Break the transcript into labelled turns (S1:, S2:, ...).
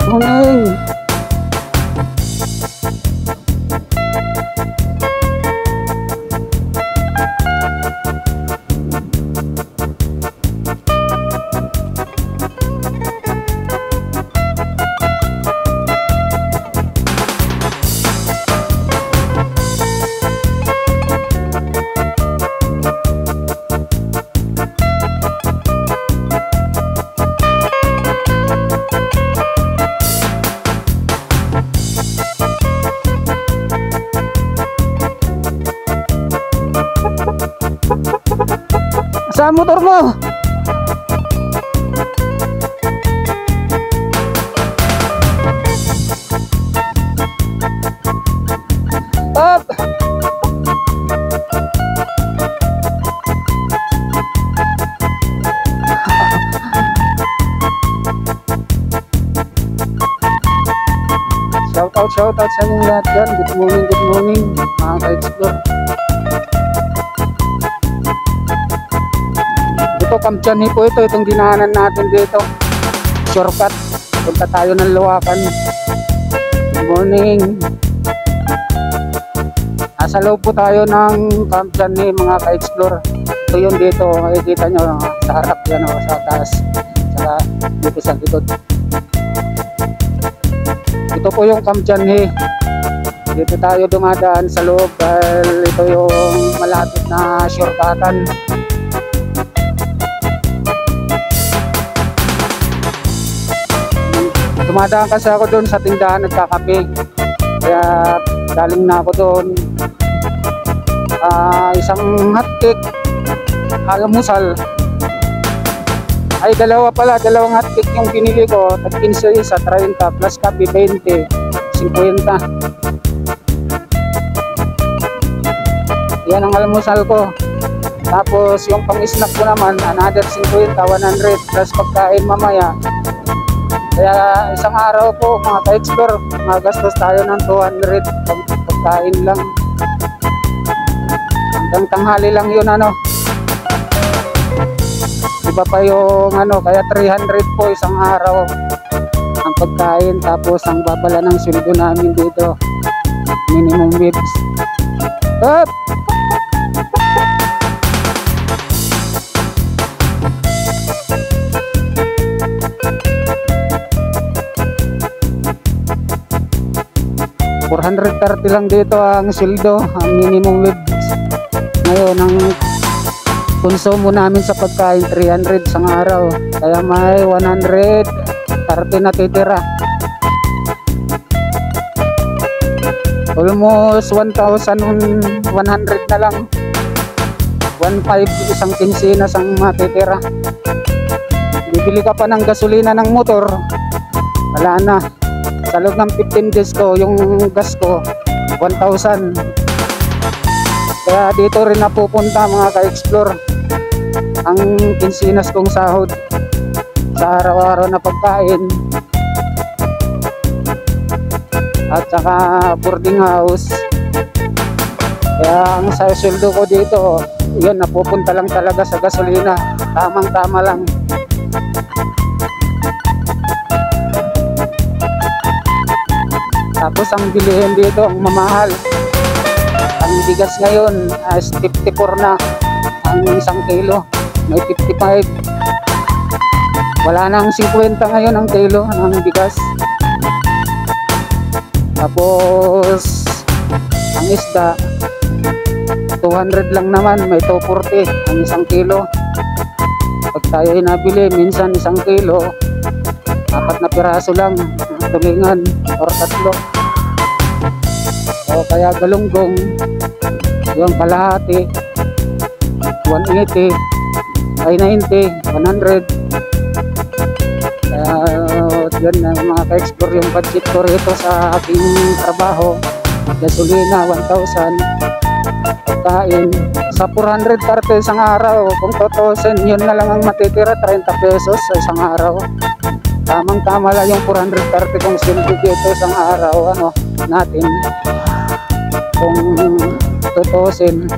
S1: Morning. Saan motor mo? Up! Shout out sa inyong lahat dyan. Good morning mga ka-explore. Ito Kamtianhi po ito, itong dinaanan natin dito. Shortcut, punta tayo ng Luwakan. Good morning. Nasa loob po tayo ng Kamtianhi mga ka-explore. Ito yung dito, makikita nyo sa harap yan o, sa taas. Saka dito sa likod. Ito po yung Kamtianhi. Dito tayo dumadaan sa loob dahil ito yung malapit na shortcutan. Dumadaan kasi ako doon sa tindahan nagkakape, kaya galing na ako doon. Isang hotcake, almusal, ay dalawang hotcake yung binili ko, at 15 sa 30 plus kape 20, 50. Yan ang almusal ko. Tapos yung pang-snack ko naman another 50, 100 plus pagkain mamaya. Kaya isang araw po mga ka-explore, magastos tayo ng 200 pagkain lang. Hanggang tanghali lang yun ano. Iba pa yung ano, kaya 300 po isang araw ang pagkain. Tapos ang babala ng sweldo namin dito, minimum wage. Up! 430 lang dito ang sweldo, ang minimum wage. Ngayon ang konsumo namin sa pagkain 300 sa araw, kaya may 130 na titira. Almost 1,100 na lang. 1,500 isang kinsinas ang matitira. Bibili ka pa ng gasolina ng motor, wala na. Sa loob ng 15 days ko, yung gas ko 1,000. Kaya dito rin napupunta mga ka-explore ang kinsinas kong sahod sa araw-araw na pagkain at saka boarding house. Kaya ang sa sweldo ko dito, yun, napupunta lang talaga sa gasolina. Tamang-tama lang. Tapos ang bilihin dito, ang mamahal. Ang bigas ngayon is 54 na ang isang kilo. May 55. Wala nang 50 ngayon ang kilo ng bigas. Tapos ang isda 200 lang naman, may 240 ang isang kilo. Pag tayo nabili, minsan isang kilo 4 na piraso lang tulingan or 3. O kaya galunggong yung kalahati 180 ay 90, 100. Kaya yan na mga ka-explore yung budget ko rito sa aking trabaho. Gasolina 1,000, pagkain sa 430 isang araw. Kung tutusin, yun na lang ang matitira, 30 pesos sa isang araw. Tamang tama lang yung 430 kung sweldo dito isang araw, ano. natin kung tutusin